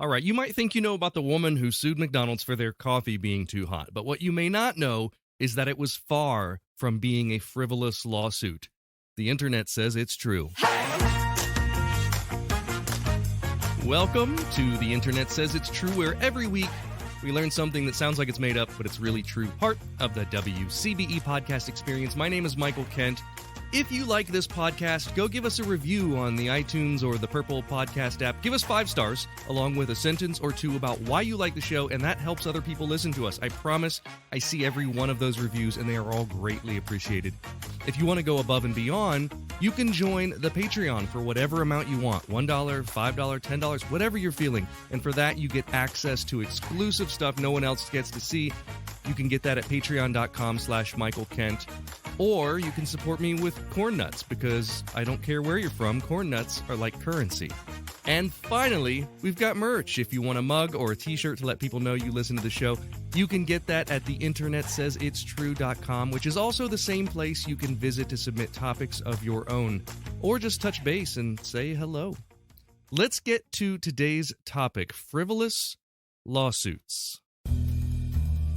All right, you might think you know about the woman who sued McDonald's for their coffee being too hot, but what you may not know is that it was far from being a frivolous lawsuit. The internet says it's true. Welcome to The Internet Says It's True, where every week we learn something that sounds like it's made up, but it's really true. Part of the WCBE podcast experience. My name is Michael Kent. If you like this podcast, go give us a review on the iTunes or the Purple Podcast app. Give us 5 stars, along with a sentence or two about why you like the show, and that helps other people listen to us. I promise I see every one of those reviews, and they are all greatly appreciated. If you want to go above and beyond, you can join the Patreon for whatever amount you want. $1, $5, $10, whatever you're feeling. And for that, you get access to exclusive stuff no one else gets to see. You can get that at patreon.com/Michael Kent. Or you can support me with corn nuts, because I don't care where you're from, corn nuts are like currency. And finally, we've got merch. If you want a mug or a t-shirt to let people know you listen to the show, you can get that at theinternetsaysitstrue.com, which is also the same place you can visit to submit topics of your own, or just touch base and say hello. Let's get to today's topic, frivolous lawsuits.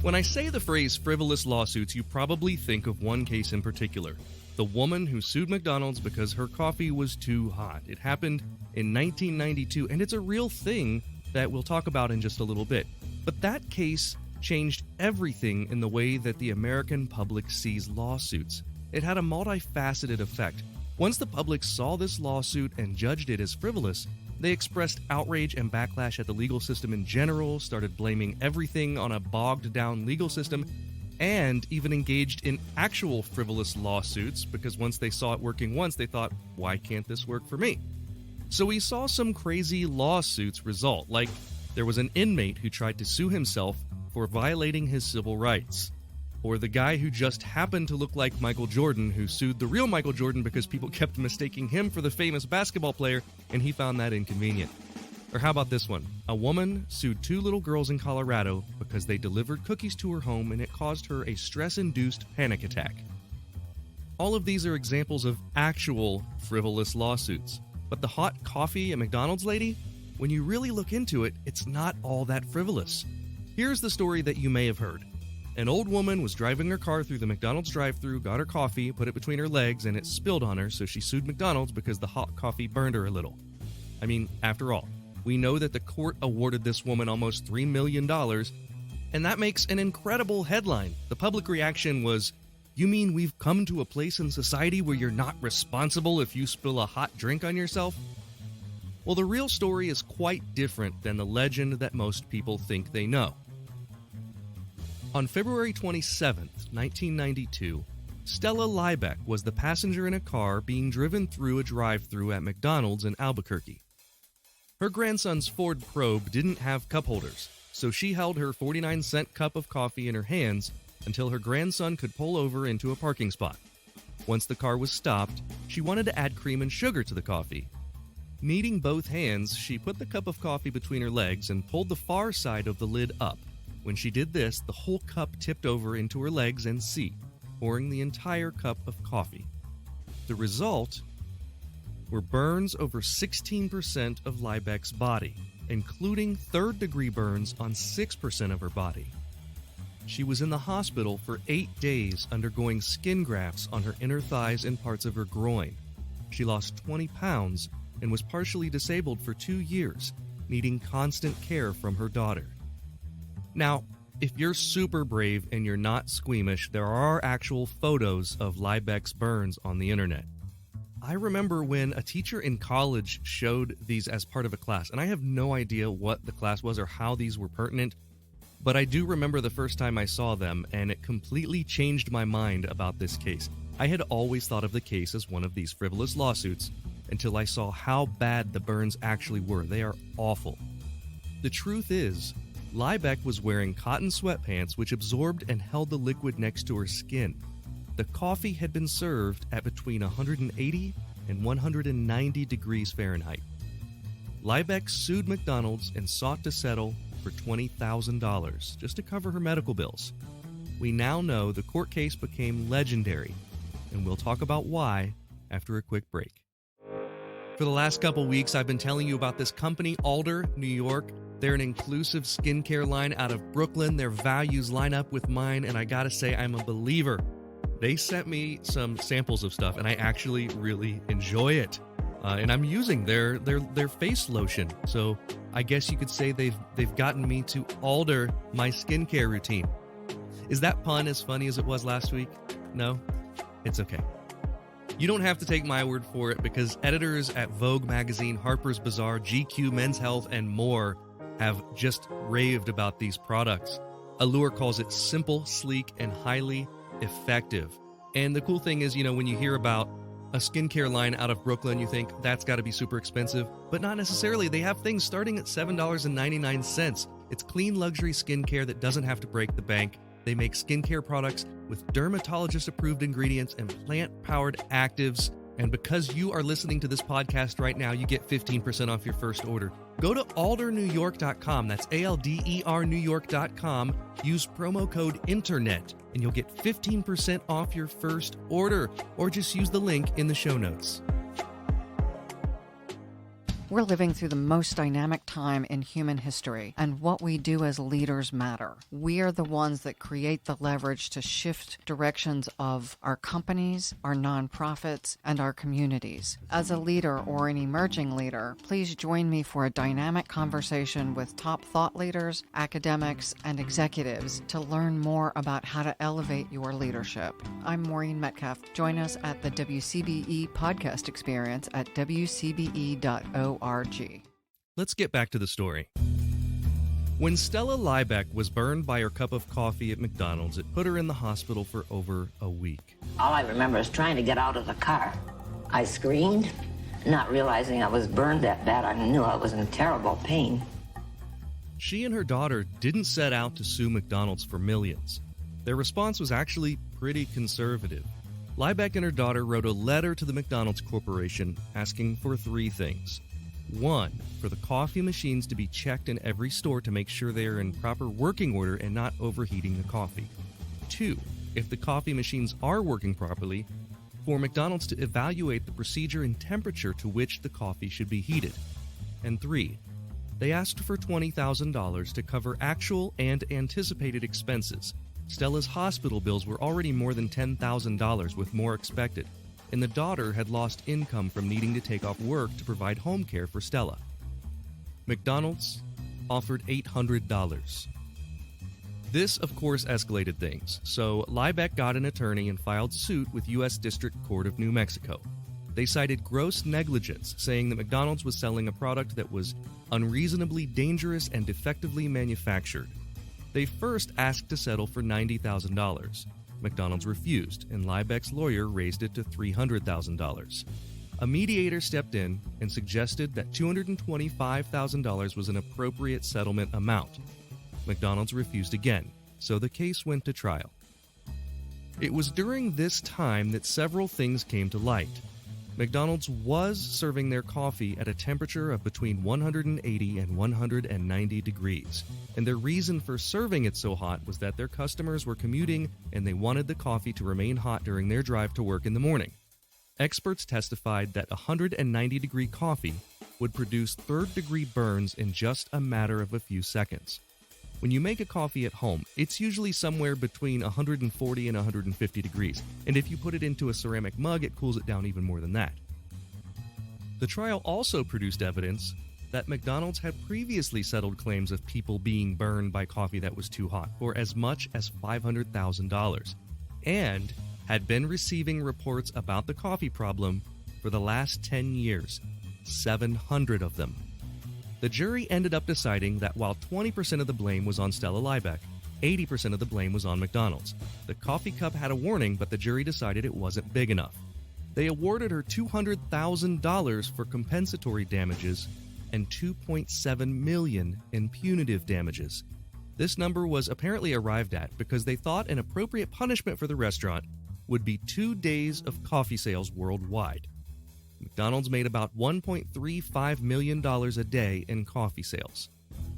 When I say the phrase frivolous lawsuits, you probably think of one case in particular. The woman who sued McDonald's because her coffee was too hot. It happened in 1992, and it's a real thing that we'll talk about in just a little bit. But that case changed everything in the way that the American public sees lawsuits. It had a multifaceted effect. Once the public saw this lawsuit and judged it as frivolous, they expressed outrage and backlash at the legal system in general, started blaming everything on a bogged-down legal system, and even engaged in actual frivolous lawsuits, because once they saw it working once, they thought, why can't this work for me? So we saw some crazy lawsuits result, like there was an inmate who tried to sue himself for violating his civil rights. Or the guy who just happened to look like Michael Jordan, who sued the real Michael Jordan because people kept mistaking him for the famous basketball player, and he found that inconvenient. Or how about this one? A woman sued 2 little girls in Colorado because they delivered cookies to her home and it caused her a stress-induced panic attack. All of these are examples of actual frivolous lawsuits. But the hot coffee at McDonald's lady? When you really look into it, it's not all that frivolous. Here's the story that you may have heard. An old woman was driving her car through the McDonald's drive-thru, got her coffee, put it between her legs, and it spilled on her, so she sued McDonald's because the hot coffee burned her a little. I mean, after all, we know that the court awarded this woman almost $3 million, and that makes an incredible headline. The public reaction was, you mean we've come to a place in society where you're not responsible if you spill a hot drink on yourself? Well, the real story is quite different than the legend that most people think they know. On February 27, 1992, Stella Liebeck was the passenger in a car being driven through a drive-thru at McDonald's in Albuquerque. Her grandson's Ford Probe didn't have cup holders, so she held her 49-cent cup of coffee in her hands until her grandson could pull over into a parking spot. Once the car was stopped, she wanted to add cream and sugar to the coffee. Needing both hands, she put the cup of coffee between her legs and pulled the far side of the lid up. When she did this, the whole cup tipped over into her legs and seat, pouring the entire cup of coffee. The result were burns over 16% of Liebeck's body, including third-degree burns on 6% of her body. She was in the hospital for 8 days undergoing skin grafts on her inner thighs and parts of her groin. She lost 20 pounds and was partially disabled for 2 years, needing constant care from her daughter. Now, if you're super brave and you're not squeamish, there are actual photos of Liebeck's burns on the internet. I remember when a teacher in college showed these as part of a class, and I have no idea what the class was or how these were pertinent, but I do remember the first time I saw them, and it completely changed my mind about this case. I had always thought of the case as one of these frivolous lawsuits until I saw how bad the burns actually were. They are awful. The truth is, Liebeck was wearing cotton sweatpants which absorbed and held the liquid next to her skin. The coffee had been served at between 180 and 190 degrees Fahrenheit. Liebeck sued McDonald's and sought to settle for $20,000 just to cover her medical bills. We now know the court case became legendary, and we'll talk about why after a quick break. For the last couple weeks, I've been telling you about this company, Alder, New York. They're an inclusive skincare line out of Brooklyn. Their values line up with mine, and I gotta say, I'm a believer. They sent me some samples of stuff, and I actually really enjoy it. And I'm using their face lotion. So I guess you could say they've gotten me to alter my skincare routine. Is that pun as funny as it was last week? No? It's okay. You don't have to take my word for it, because editors at Vogue magazine, Harper's Bazaar, GQ, Men's Health, and more have just raved about these products. Allure calls it simple, sleek, and highly effective. And the cool thing is, when you hear about a skincare line out of Brooklyn, you think that's got to be super expensive, but not necessarily. They have things starting at $7.99. It's clean luxury skincare that doesn't have to break the bank. They make skincare products with dermatologist-approved ingredients and plant-powered actives. And because you are listening to this podcast right now, you get 15% off your first order. Go to aldernewyork.com. That's ALDER New-York.com. Use promo code INTERNET, and you'll get 15% off your first order. Or just use the link in the show notes. We're living through the most dynamic time in human history, and what we do as leaders matter. We are the ones that create the leverage to shift directions of our companies, our nonprofits, and our communities. As a leader or an emerging leader, please join me for a dynamic conversation with top thought leaders, academics, and executives to learn more about how to elevate your leadership. I'm Maureen Metcalf. Join us at the WCBE podcast experience at wcbe.org. Let's get back to the story. When Stella Liebeck was burned by her cup of coffee at McDonald's, it put her in the hospital for over a week. All I remember is trying to get out of the car. I screamed, not realizing I was burned that bad. I knew I was in terrible pain. She and her daughter didn't set out to sue McDonald's for millions. Their response was actually pretty conservative. Liebeck and her daughter wrote a letter to the McDonald's Corporation asking for three things. 1, for the coffee machines to be checked in every store to make sure they are in proper working order and not overheating the coffee. 2, if the coffee machines are working properly, for McDonald's to evaluate the procedure and temperature to which the coffee should be heated. And 3, they asked for $20,000 to cover actual and anticipated expenses. Stella's hospital bills were already more than $10,000, with more expected, and the daughter had lost income from needing to take off work to provide home care for Stella. McDonald's offered $800. This, of course, escalated things, so Liebeck got an attorney and filed suit with U.S. District Court of New Mexico. They cited gross negligence, saying that McDonald's was selling a product that was unreasonably dangerous and defectively manufactured. They first asked to settle for $90,000. McDonald's refused, and Liebeck's lawyer raised it to $300,000. A mediator stepped in and suggested that $225,000 was an appropriate settlement amount. McDonald's refused again, so the case went to trial. It was during this time that several things came to light. McDonald's was serving their coffee at a temperature of between 180 and 190 degrees, and their reason for serving it so hot was that their customers were commuting and they wanted the coffee to remain hot during their drive to work in the morning. Experts testified that 190-degree coffee would produce third-degree burns in just a matter of a few seconds. When you make a coffee at home, it's usually somewhere between 140 and 150 degrees, and if you put it into a ceramic mug, it cools it down even more than that. The trial also produced evidence that McDonald's had previously settled claims of people being burned by coffee that was too hot for as much as $500,000, and had been receiving reports about the coffee problem for the last 10 years, 700 of them. The jury ended up deciding that while 20% of the blame was on Stella Liebeck, 80% of the blame was on McDonald's. The coffee cup had a warning, but the jury decided it wasn't big enough. They awarded her $200,000 for compensatory damages and $2.7 million in punitive damages. This number was apparently arrived at because they thought an appropriate punishment for the restaurant would be 2 days of coffee sales worldwide. McDonald's made about $1.35 million a day in coffee sales.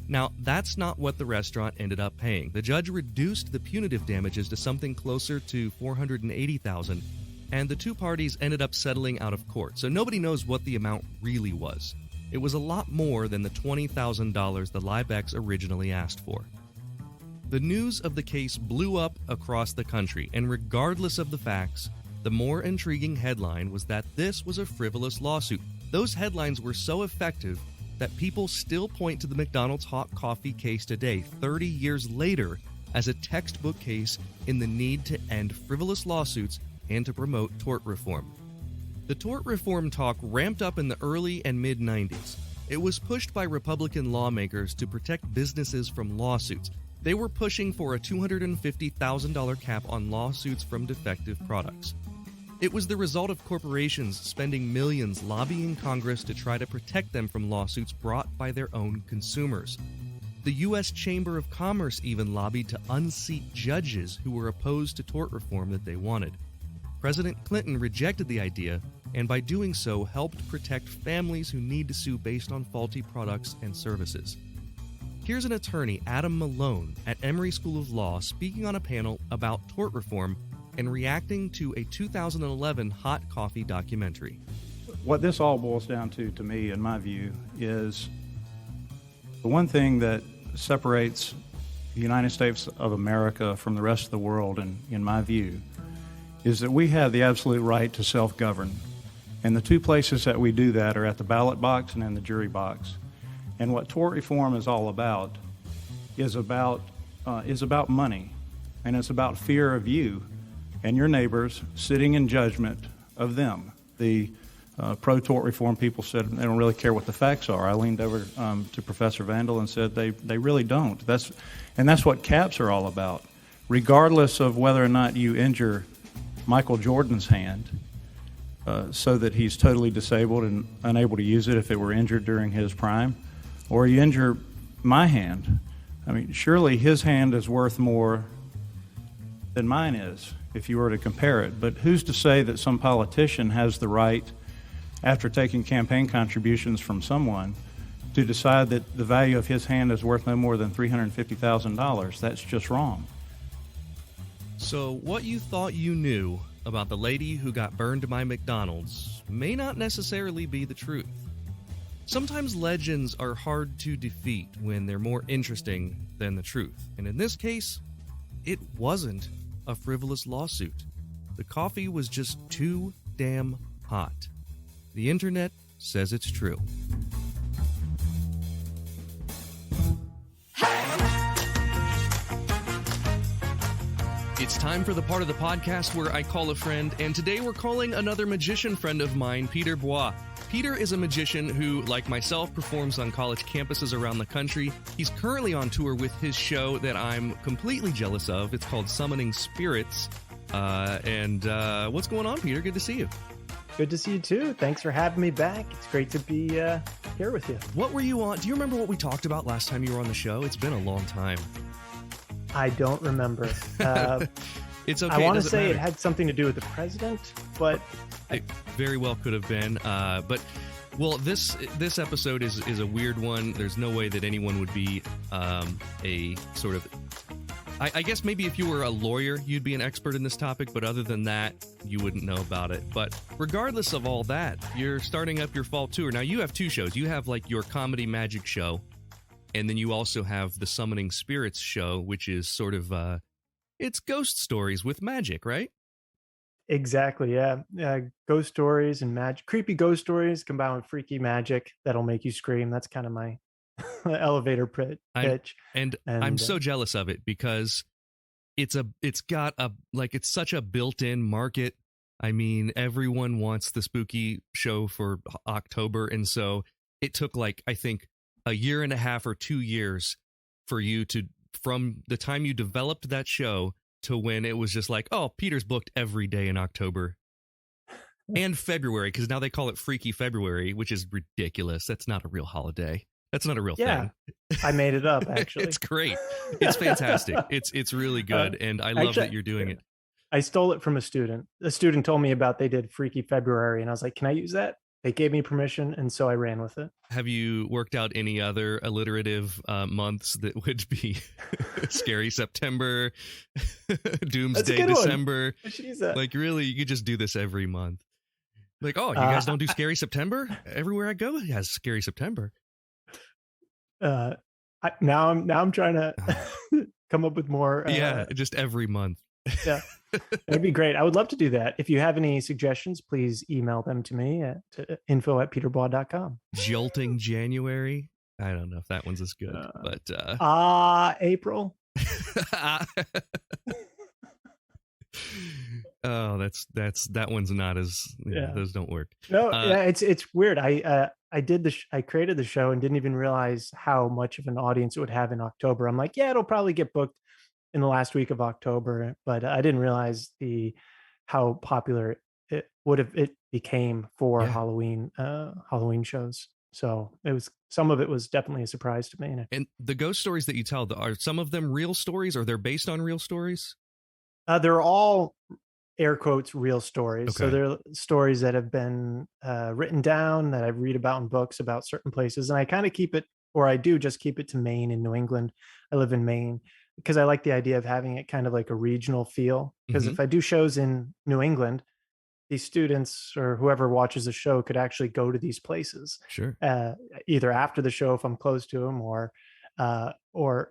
Now, that's not what the restaurant ended up paying. The judge reduced the punitive damages to something closer to $480,000, and the two parties ended up settling out of court, so nobody knows what the amount really was. It was a lot more than the $20,000 the Liebecks originally asked for. The news of the case blew up across the country, and regardless of the facts, the more intriguing headline was that this was a frivolous lawsuit. Those headlines were so effective that people still point to the McDonald's hot coffee case today, 30 years later, as a textbook case in the need to end frivolous lawsuits and to promote tort reform. The tort reform talk ramped up in the early and mid-90s. It was pushed by Republican lawmakers to protect businesses from lawsuits. They were pushing for a $250,000 cap on lawsuits from defective products. It was the result of corporations spending millions lobbying Congress to try to protect them from lawsuits brought by their own consumers. The U.S. Chamber of Commerce even lobbied to unseat judges who were opposed to tort reform that they wanted. President Clinton rejected the idea, and by doing so helped protect families who need to sue based on faulty products and services. Here's an attorney, Adam Malone, at Emory School of Law, speaking on a panel about tort reform and reacting to a 2011 hot coffee documentary. What this all boils down to me, in my view, is the one thing that separates the United States of America from the rest of the world, in my view, is that we have the absolute right to self-govern. And the two places that we do that are at the ballot box and in the jury box. And what tort reform is all about is about money, and it's about fear of you and your neighbors sitting in judgment of them. The pro-tort reform people said they don't really care what the facts are. I leaned over to Professor Vandal and said they really don't. That's what caps are all about. Regardless of whether or not you injure Michael Jordan's hand so that he's totally disabled and unable to use it if it were injured during his prime, or you injure my hand. I mean, surely his hand is worth more than mine is if you were to compare it. But who's to say that some politician has the right, after taking campaign contributions from someone, to decide that the value of his hand is worth no more than $350,000? That's just wrong. So what you thought you knew about the lady who got burned by McDonald's may not necessarily be the truth. Sometimes legends are hard to defeat when they're more interesting than the truth. And in this case, it wasn't a frivolous lawsuit. The coffee was just too damn hot. The internet says it's true. It's time for the part of the podcast where I call a friend, and today we're calling another magician friend of mine, Peter Boie. Peter is a magician who, like myself, performs on college campuses around the country. He's currently on tour with his show that I'm completely jealous of. It's called Summoning Spirits. What's going on, Peter? Good to see you. Good to see you, too. Thanks for having me back. It's great to be here with you. What were you on? Do you remember what we talked about last time you were on the show? It's been a long time. I don't remember. It's okay. I want to say it had something to do with the president, but it very well could have been. This episode is a weird one. There's no way that anyone would be a sort of. I guess maybe if you were a lawyer, you'd be an expert in this topic, but other than that, you wouldn't know about it. But regardless of all that, you're starting up your fall tour. Now, you have two shows. You have like your comedy magic show, and then you also have the Summoning Spirits show, which is sort of, it's ghost stories with magic, right? Exactly, yeah. Ghost stories and magic, creepy ghost stories combined with freaky magic that'll make you scream. That's kind of my elevator pitch. I'm so jealous of it because it's such a built-in market. I mean, everyone wants the spooky show for October, and so it took I think a year and a half or 2 years for you to, from the time you developed that show to when it was just like, oh, Peter's booked every day in October and February, because now they call it Freaky February, which is ridiculous. That's not a real holiday. That's not a real thing. I made it up, actually. It's great. It's fantastic. It's really good, and I love that you're doing it. I stole it from a student. A student told me about they did Freaky February, and I was like, can I use that? They gave me permission, and so I ran with it. Have you worked out any other alliterative months that would be Scary September, Doomsday December? Really, you could just do this every month. Like, oh, you guys don't do Scary September? Everywhere I go, it has Scary September. Now I'm trying to come up with more. Yeah, just every month. Yeah, that'd be great. I would love to do that. If you have any suggestions, please email them to me at info@peterbois.com. Jolting January. I don't know if that one's as good, but April. Oh, that one's not as those don't work. No, it's weird. I created the show and didn't even realize how much of an audience it would have in October. I'm like, yeah, it'll probably get booked in the last week of October, but I didn't realize how popular it became for Halloween shows. So some of it was definitely a surprise to me. And the ghost stories that you tell, are some of them real stories, or they're based on real stories? They're all air quotes real stories. Okay. So they're stories that have been written down that I read about in books about certain places. And I kind of keep it, or I do just keep it to Maine and New England. I live in Maine because I like the idea of having it kind of like a regional feel. Because if I do shows in New England, these students or whoever watches the show could actually go to these places. Sure. Either after the show if I'm close to them, or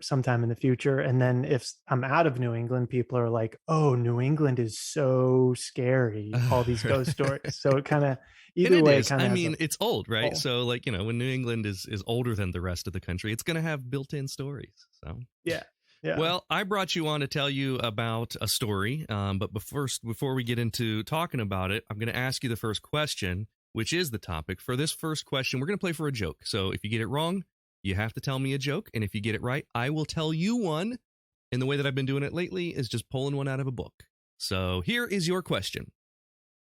sometime in the future. And then if I'm out of New England, people are like, oh, New England is so scary, all these ghost stories. So it kind of, either way, kind of, it's old, right? So like, when New England is older than the rest of the country, it's going to have built-in stories. So yeah. Well, I brought you on to tell you about a story. But before we get into talking about it, I'm going to ask you the first question, which is the topic. For this first question, we're going to play for a joke. So if you get it wrong, you have to tell me a joke. And if you get it right, I will tell you one. And the way that I've been doing it lately is just pulling one out of a book. So here is your question.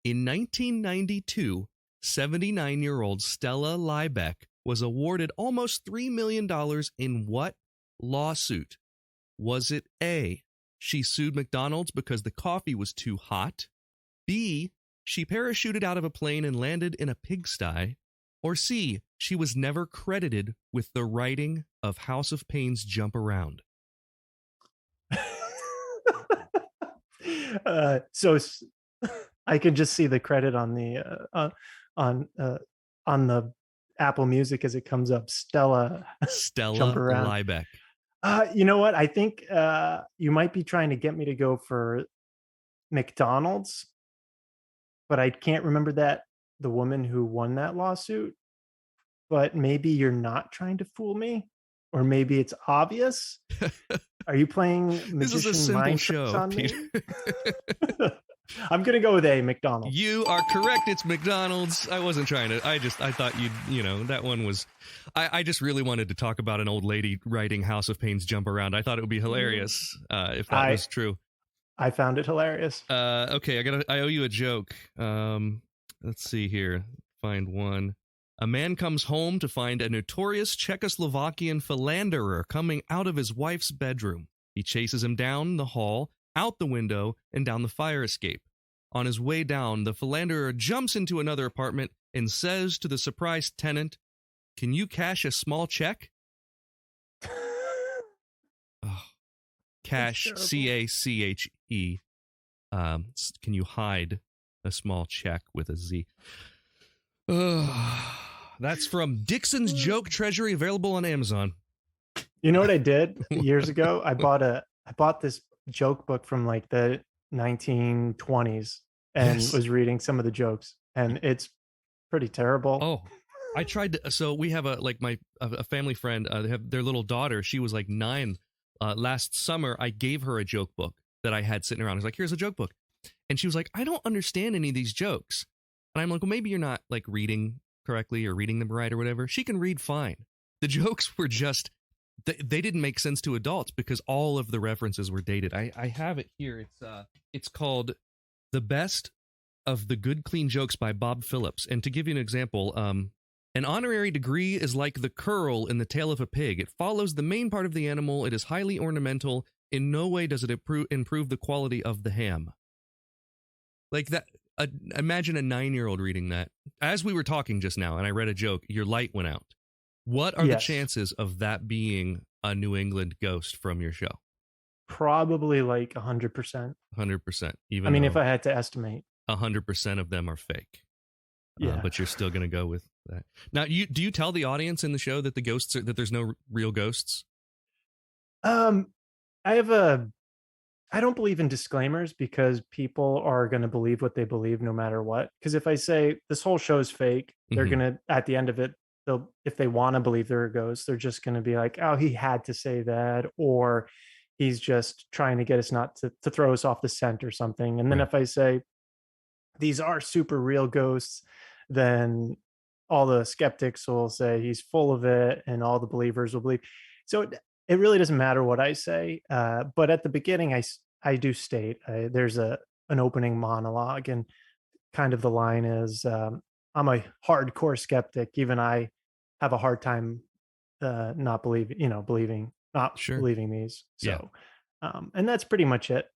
In 1992, 79-year-old Stella Liebeck was awarded almost $3 million in what lawsuit? Was it A, she sued McDonald's because the coffee was too hot? B, she parachuted out of a plane and landed in a pigsty? Or C, she was never credited with the writing of House of Pain's Jump Around? So I can just see the credit on the Apple Music as it comes up. Stella Jump Around. Liebeck. You know what? I think you might be trying to get me to go for McDonald's, but I can't remember the woman who won that lawsuit. But maybe you're not trying to fool me, or maybe it's obvious. Are you playing magician This is a simple show, on Peter. I'm gonna go with A, McDonald's. You are correct. It's McDonald's. I wasn't trying to. I thought that one was. I just really wanted to talk about an old lady writing House of Pain's Jump Around. I thought it would be hilarious if that was true. I found it hilarious. Okay, I owe you a joke. Let's see here. Find one. A man comes home to find a notorious Czechoslovakian philanderer coming out of his wife's bedroom. He chases him down the hall, out the window, and down the fire escape. On his way down, the philanderer jumps into another apartment and says to the surprised tenant, "Can you cash a small check?" Cash, C-A-C-H-E. Can you hide a small check with a Z? That's from Dixon's Joke Treasury, available on Amazon. You know what I did years ago? I bought this joke book from like the 1920s and was reading some of the jokes, and it's pretty terrible. Oh, I tried to. So we have a family friend. They have their little daughter. She was like 9. Last summer, I gave her a joke book that I had sitting around. I was like, "Here's a joke book," and she was like, "I don't understand any of these jokes." And I'm like, "Well, maybe you're not like reading correctly or reading them right or whatever." She can read fine. The jokes were just. They didn't make sense to adults because all of the references were dated. I have it here. It's called The Best of the Good Clean Jokes by Bob Phillips. And to give you an example, an honorary degree is like the curl in the tail of a pig. It follows the main part of the animal. It is highly ornamental. In no way does it improve the quality of the ham. Like that. Imagine a 9-year-old reading that. As we were talking just now, and I read a joke, your light went out. What are the chances of that being a New England ghost from your show? Probably like 100%. 100%. Even if I had to estimate, 100% of them are fake. Yeah. But you're still going to go with that. Now, do you tell the audience in the show that that there's no real ghosts? I don't believe in disclaimers because people are going to believe what they believe no matter what. Because if I say this whole show is fake, they're Mhm. going to, at the end of it, if they want to believe there are ghosts, they're just going to be like, oh, he had to say that, or he's just trying to get us not to throw us off the scent or something. And then Right. if I say these are super real ghosts, then all the skeptics will say he's full of it, and all the believers will believe. So it really doesn't matter what I say. But at the beginning, I do state there's an opening monologue, and kind of the line is, I'm a hardcore skeptic. Even I have a hard time not not Sure. believing these. Yeah. So, and that's pretty much it.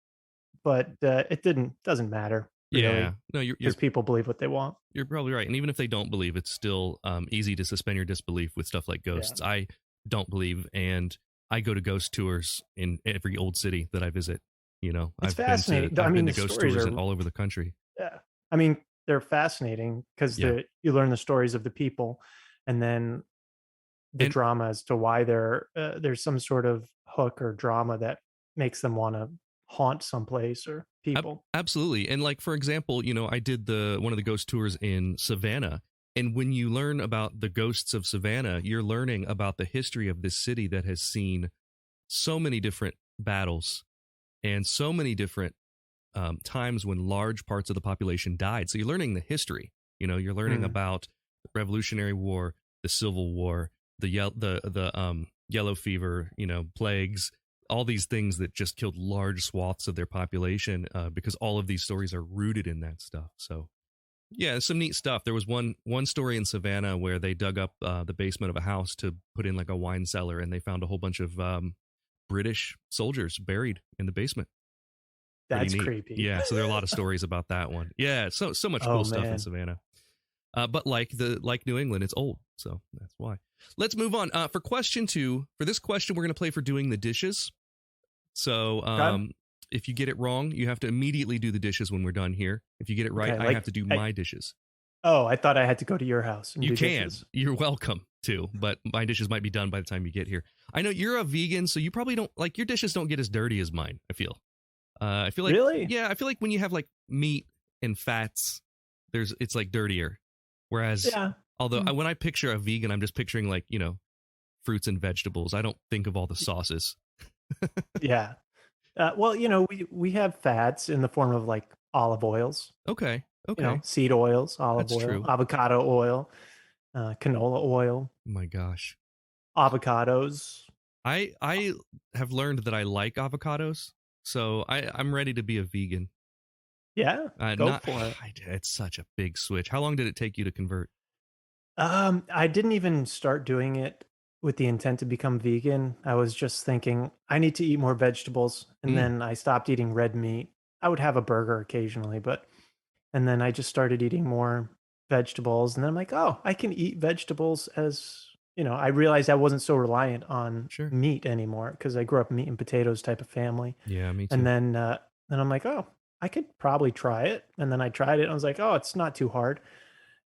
But doesn't matter Yeah. really, No, you're because people believe what they want. you're probably right. And even if they don't believe, it's still easy to suspend your disbelief with stuff like ghosts. Yeah. I don't believe, and I go to ghost tours in every old city that I visit. You know, It's I've fascinating. I've been to the ghost stories tours are, all over the country. yeah. I mean, they're fascinating because Yeah. you learn the stories of the people, and then the And drama as to why there's some sort of hook or drama that makes them want to haunt someplace or people. absolutely. And like, for example, you know, I did one of the ghost tours in Savannah. And when you learn about the ghosts of Savannah, you're learning about the history of this city that has seen so many different battles and so many different times when large parts of the population died. So you're learning the history. You know, you're learning about the Revolutionary War, the Civil War, the yellow fever, you know, plagues, all these things that just killed large swaths of their population, because all of these stories are rooted in that stuff. So yeah, some neat stuff. There was one story in Savannah where they dug up the basement of a house to put in like a wine cellar, and they found a whole bunch of British soldiers buried in the basement. Pretty That's neat. creepy. Yeah, so there are a lot of stories about that one. Yeah, so much cool stuff in Savannah. But like New England, it's old, so that's why. Let's move on. For question 2, for this question, we're going to play for doing the dishes. So if you get it wrong, you have to immediately do the dishes when we're done here. If you get it right, Okay, I have to do my dishes. Oh, I thought I had to go to your house and You do can. dishes. You're welcome to, but my dishes might be done by the time you get here. I know you're a vegan, so you probably don't like your dishes don't get as dirty as mine, I feel. I feel like Really? Yeah, I feel like when you have like meat and fats, it's like dirtier. Whereas although when I picture a vegan, I'm just picturing like, you know, fruits and vegetables. I don't think of all the sauces. Yeah. Well, you know, we have fats in the form of like olive oils. Okay. You know, seed oils, olive That's oil, true. avocado oil, canola oil. Oh my gosh. Avocados. I have learned that I like avocados, so I'm ready to be a vegan. Yeah, go for it. It's such a big switch. How long did it take you to convert? I didn't even start doing it with the intent to become vegan. I was just thinking I need to eat more vegetables, and then I stopped eating red meat. I would have a burger occasionally, and then I just started eating more vegetables, and then I'm like, oh, I can eat vegetables as, you know, I realized I wasn't so reliant on meat anymore because I grew up meat and potatoes type of family. Yeah, me too. And then I'm like, oh, I could probably try it. And then I tried it and I was like, oh, it's not too hard.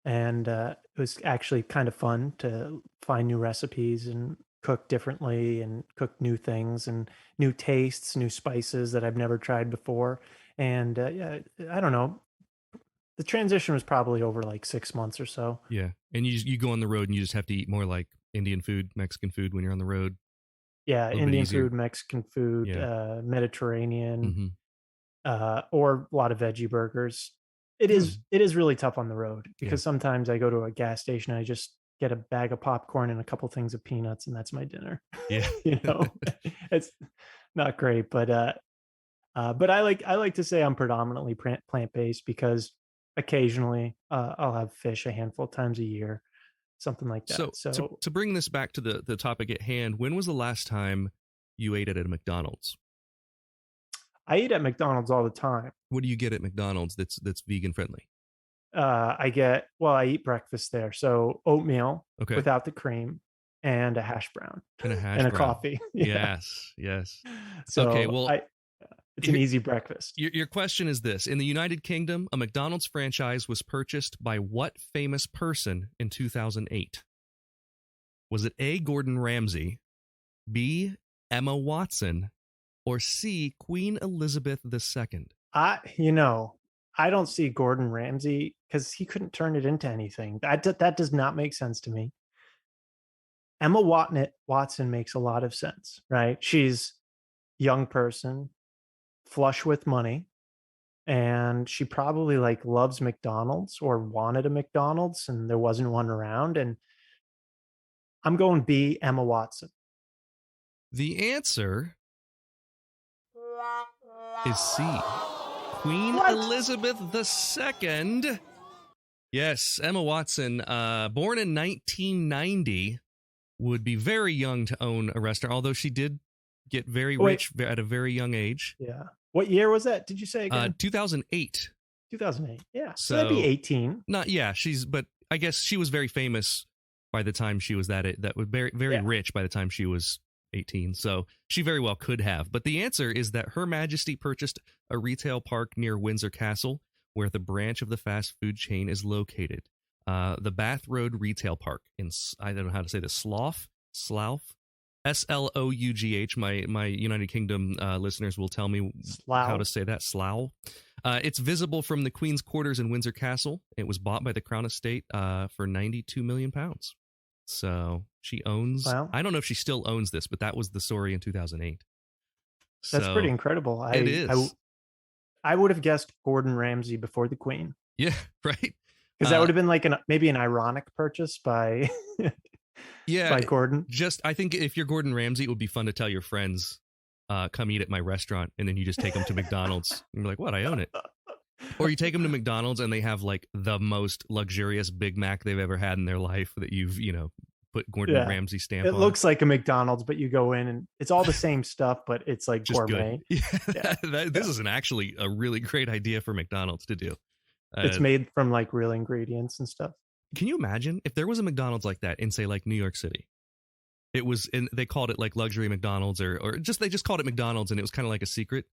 And it was actually kind of fun to find new recipes and cook differently and cook new things and new tastes, new spices that I've never tried before. And yeah, I don't know. The transition was probably over like 6 months or so. Yeah. And you go on the road and you just have to eat more like Indian food, Mexican food when you're on the road. Yeah, Indian food, Mexican food, Mediterranean, or a lot of veggie burgers. It is really tough on the road because sometimes I go to a gas station and I just get a bag of popcorn and a couple things of peanuts and that's my dinner. Yeah. You know, it's not great, but I like to say I'm predominantly plant-based because occasionally I'll have fish a handful of times a year, something like that. So to bring this back to the topic at hand, when was the last time you ate at a McDonald's? I eat at McDonald's all the time. What do you get at McDonald's that's vegan friendly? I eat breakfast there. So oatmeal without the cream and a hash brown and a and a coffee. Yeah. Yes. So okay. Well, It's an easy breakfast. Your question is this. In the United Kingdom, a McDonald's franchise was purchased by what famous person in 2008? Was it A, Gordon Ramsay, B, Emma Watson, or C, Queen Elizabeth II? I don't see Gordon Ramsay because he couldn't turn it into anything. That does not make sense to me. Emma Watson makes a lot of sense, right? She's a young person, flush with money, and she probably like loves McDonald's or wanted a McDonald's and there wasn't one around. And I'm going B, Emma Watson. The answer is C, Queen Elizabeth II. Yes, Emma Watson, born in 1990, would be very young to own a restaurant, although she did get very rich at a very young age. Yeah. What year was that? Did you say again? 2008. 2008. Yeah. So that'd be 18. But I guess she was very famous by the time she was that was very rich by the time she was 18. So she very well could have. But the answer is that Her Majesty purchased a retail park near Windsor Castle, where the branch of the fast food chain is located. The Bath Road Retail Park in, I don't know how to say this, Slough, Slough. My United Kingdom listeners will tell me how to say that. Slough. It's visible from the Queen's Quarters in Windsor Castle. It was bought by the Crown Estate for £92 million. So she owns. Wow. I don't know if she still owns this, but that was the story in 2008. That's pretty incredible. It is. I would have guessed Gordon Ramsay before the Queen. Yeah, right. Because that would have been like maybe an ironic purchase by by Gordon. I think if you're Gordon Ramsay, it would be fun to tell your friends, come eat at my restaurant, and then you just take them to McDonald's. And you're like, what? I own it. Or you take them to McDonald's and they have like the most luxurious Big Mac they've ever had in their life that you've, put Gordon Ramsay stamp on. It looks like a McDonald's, but you go in and it's all the same stuff, but it's like just gourmet. This is actually a really great idea for McDonald's to do. It's made from like real ingredients and stuff. Can you imagine if there was a McDonald's like that in, say, like New York City? It was, they called it like luxury McDonald's or they just called it McDonald's, and it was kind of like a secret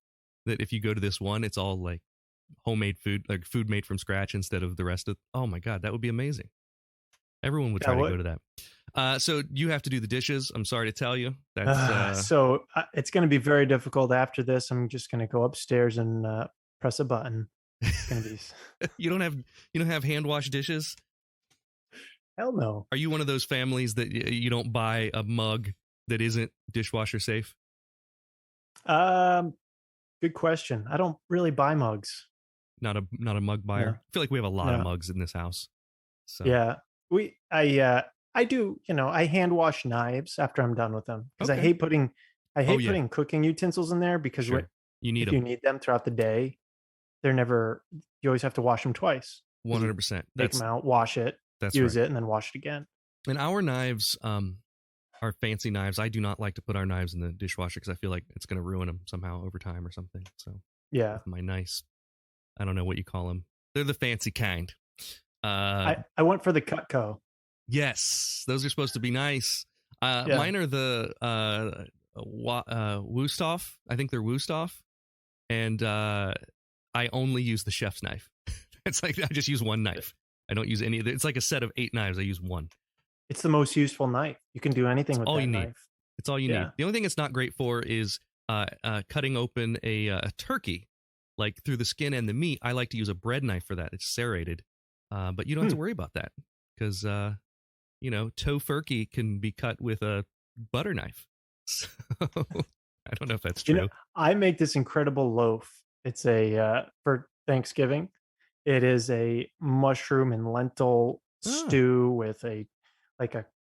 that if you go to this one, it's all like homemade food, like food made from scratch instead of the rest of. Oh my God, that would be amazing. Everyone would try to go to that. So you have to do the dishes. I'm sorry to tell you. That's so it's going to be very difficult after this. I'm just going to go upstairs and press a button. It's going to be. You don't have hand wash dishes? Hell no. Are you one of those families that you don't buy a mug that isn't dishwasher safe? Good question. I don't really buy mugs. Not a mug buyer. No. I feel like we have a lot of mugs in this house. So yeah, I do. I hand wash knives after I'm done with them because I hate putting cooking utensils in there because you need them. You need them throughout the day. They're never. You always have to wash them twice. 100%. Take them out, wash it, use it, and then wash it again. And our knives, our fancy knives, I do not like to put our knives in the dishwasher because I feel like it's going to ruin them somehow over time or something. So yeah, my nice, I don't know what you call them. They're the fancy kind. I went for the Cutco. Yes, those are supposed to be nice. Mine are the Wusthof. I think they're Wusthof, and I only use the chef's knife. It's like I just use one knife. I don't use any of it. It's like a set of 8 knives. I use one. It's the most useful knife. You can do anything with that knife. It's all you need. The only thing it's not great for is cutting open a turkey, like through the skin and the meat. I like to use a bread knife for that. It's serrated, but you don't have to worry about that because tofurkey can be cut with a butter knife. So I don't know if that's true. I make this incredible loaf. It's for Thanksgiving. It is a mushroom and lentil stew with a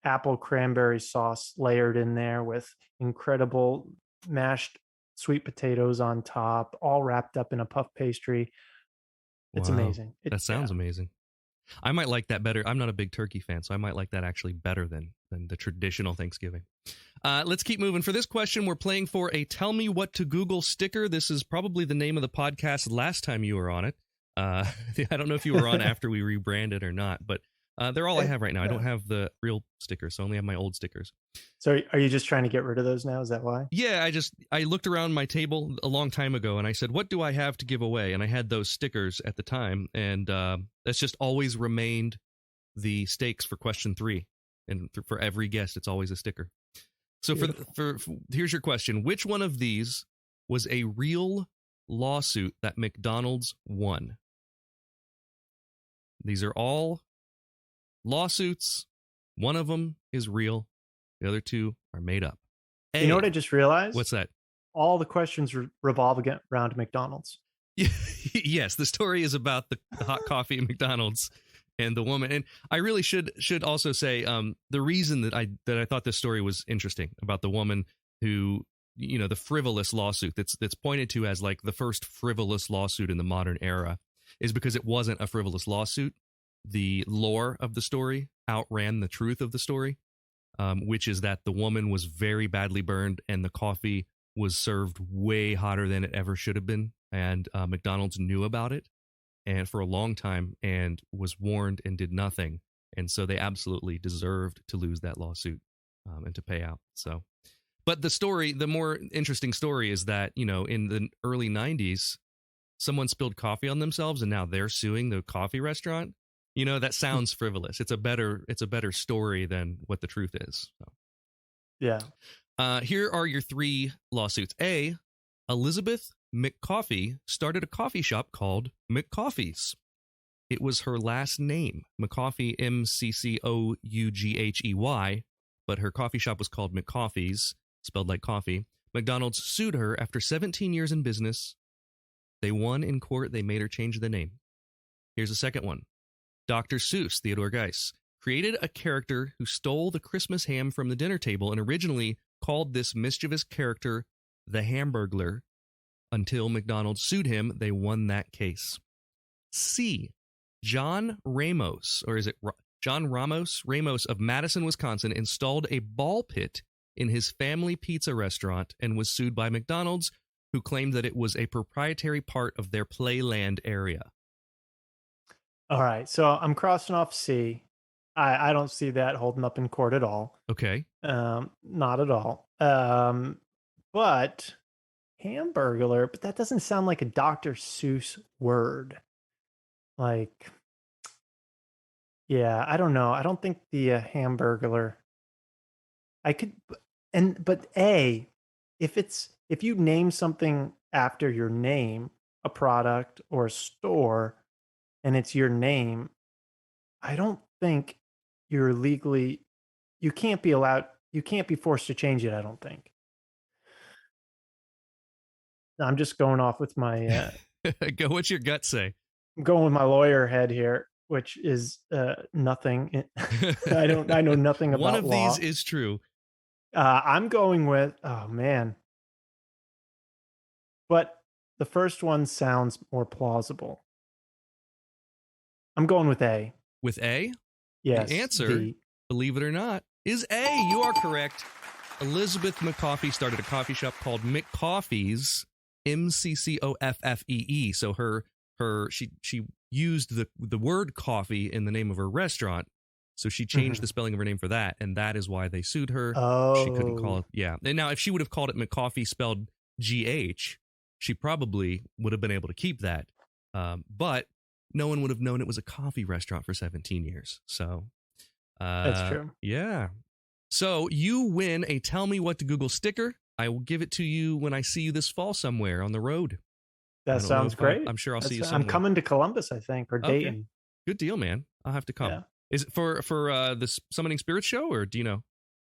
apple cranberry sauce layered in there with incredible mashed sweet potatoes on top, all wrapped up in a puff pastry. It's amazing. That sounds amazing. I might like that better. I'm not a big turkey fan, so I might like that actually better than the traditional Thanksgiving. Let's keep moving. For this question, we're playing for a Tell Me What to Google sticker. This is probably the name of the podcast last time you were on it. I don't know if you were on after we rebranded or not, but They're all I have right now. I don't have the real stickers, so I only have my old stickers. So are you just trying to get rid of those now? Is that why? Yeah, I looked around my table a long time ago, and I said, what do I have to give away? And I had those stickers at the time, and that's just always remained the stakes for question 3. And for every guest, it's always a sticker. So for here's your question. Which one of these was a real lawsuit that McDonald's won? These are all lawsuits. One of them is real. The other 2 are made up. You know what I just realized? What's that? All the questions revolve around McDonald's. Yes, the story is about the hot coffee at McDonald's and the woman. And I really should also say the reason that I thought this story was interesting about the woman who, the frivolous lawsuit that's pointed to as like the first frivolous lawsuit in the modern era is because it wasn't a frivolous lawsuit. The lore of the story outran the truth of the story, which is that the woman was very badly burned and the coffee was served way hotter than it ever should have been. And McDonald's knew about it and for a long time and was warned and did nothing. And so they absolutely deserved to lose that lawsuit and to pay out. So, but the more interesting story is that, in the early 90s, someone spilled coffee on themselves and now they're suing the coffee restaurant. That sounds frivolous. It's a better story than what the truth is. So. Yeah. Here are your 3 lawsuits. A, Elizabeth Mccoffee started a coffee shop called Mccoffee's. It was her last name, Mccoffee, Mccoughy, but her coffee shop was called Mccoffee's, spelled like coffee. McDonald's sued her after 17 years in business. They won in court. They made her change the name. Here's a second one. Dr. Seuss, Theodore Geiss, created a character who stole the Christmas ham from the dinner table and originally called this mischievous character the Hamburglar. Until McDonald's sued him, they won that case. C. John Ramos, or is it John Ramos? Ramos of Madison, Wisconsin, installed a ball pit in his family pizza restaurant and was sued by McDonald's, who claimed that it was a proprietary part of their playland area. All right, so I'm crossing off C. I don't see that holding up in court at all. Okay. Not at all. But Hamburglar, but that doesn't sound like a Dr. Seuss word. Like, yeah, I don't know. I don't think the Hamburglar. I could, but if you name something after your name, a product or a store, and it's your name, I don't think you're legally, you can't be forced to change it, I don't think. I'm just going off with my Go, what's your gut say? I'm going with my lawyer head here, which is nothing. I know nothing about one of law. These is true. I'm going with, oh man, but the first one sounds more plausible. I'm going with A. With A? Yes. The answer, B. believe it or not, is A. You are correct. Elizabeth Mccoffee started a coffee shop called Mccoffee's, Mccoffee. So she used the word coffee in the name of her restaurant. So she changed the spelling of her name for that, and that is why they sued her. Oh. She couldn't call it. Yeah. And now if she would have called it Mccoffee spelled GH, she probably would have been able to keep that. But no one would have known it was a coffee restaurant for 17 years. So that's true. Yeah. So you win a Tell Me What to Google sticker. I will give it to you when I see you this fall somewhere on the road. That sounds great. I'm sure I'll see you somewhere. I'm coming to Columbus, I think, or Dayton. Okay. Good deal, man. I'll have to come. Yeah. Is it for the Summoning Spirits show, or do you know?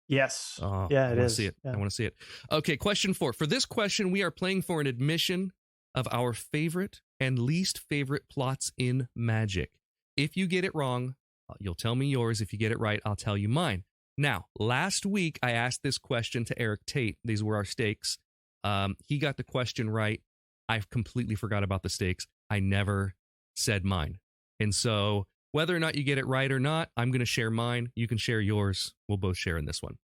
Yes. Oh, yeah, I it want is. to see it. Yeah. I want to see it. Okay, question 4. For this question, we are playing for an admission of our favorite and least favorite plots in magic. If you get it wrong, you'll tell me yours. If you get it right, I'll tell you mine. Now, last week, I asked this question to Eric Tate. These were our stakes. He got the question right. I completely forgot about the stakes. I never said mine. And so whether or not you get it right or not, I'm going to share mine. You can share yours. We'll both share in this one.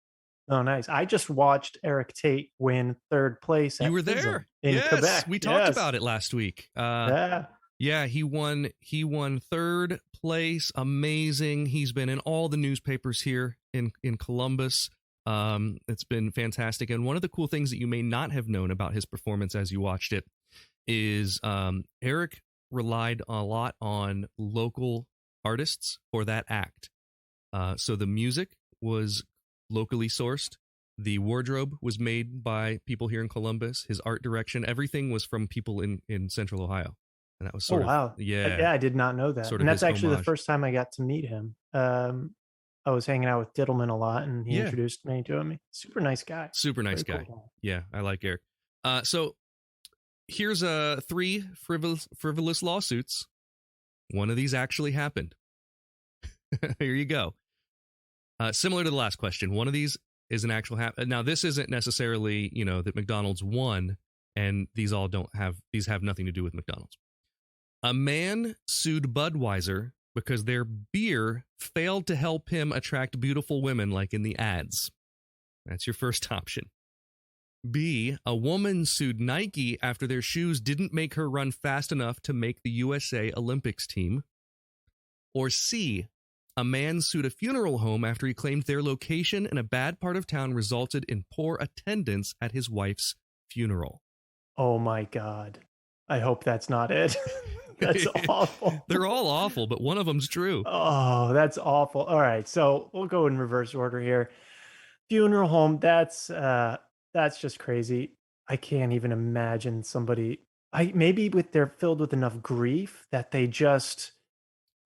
Oh, nice. I just watched Eric Tate win third place. You were there in yes, Quebec. We talked about it last week. Yeah. Yeah, he won third place. Amazing. He's been in all the newspapers here in Columbus. It's been fantastic. And one of the cool things that you may not have known about his performance as you watched it is Eric relied a lot on local artists for that act. So the music was locally sourced. The wardrobe was made by people here in Columbus. His art direction, everything was from people in Central Ohio. And that was sort of, wow. Yeah, I did not know that. Sort of and that's actually homage. the first time I got to meet him. I was hanging out with Diddleman a lot, and he introduced me to him. Super nice guy. Super nice Very guy. cool. Yeah, I like Eric. So here's 3 frivolous lawsuits. One of these actually happened. Here you go. Similar to the last question, one of these is an actual now this isn't necessarily, that McDonald's won, and these have nothing to do with McDonald's. A man sued Budweiser because their beer failed to help him attract beautiful women like in the ads. That's your first option. B, a woman sued Nike after their shoes didn't make her run fast enough to make the USA Olympics team. Or C, a man sued a funeral home after he claimed their location in a bad part of town resulted in poor attendance at his wife's funeral. Oh my God. I hope that's not it. That's awful. They're all awful, but one of them's true. Oh, that's awful. All right. So we'll go in reverse order here. Funeral home. That's just crazy. I can't even imagine somebody, maybe they're filled with enough grief that they just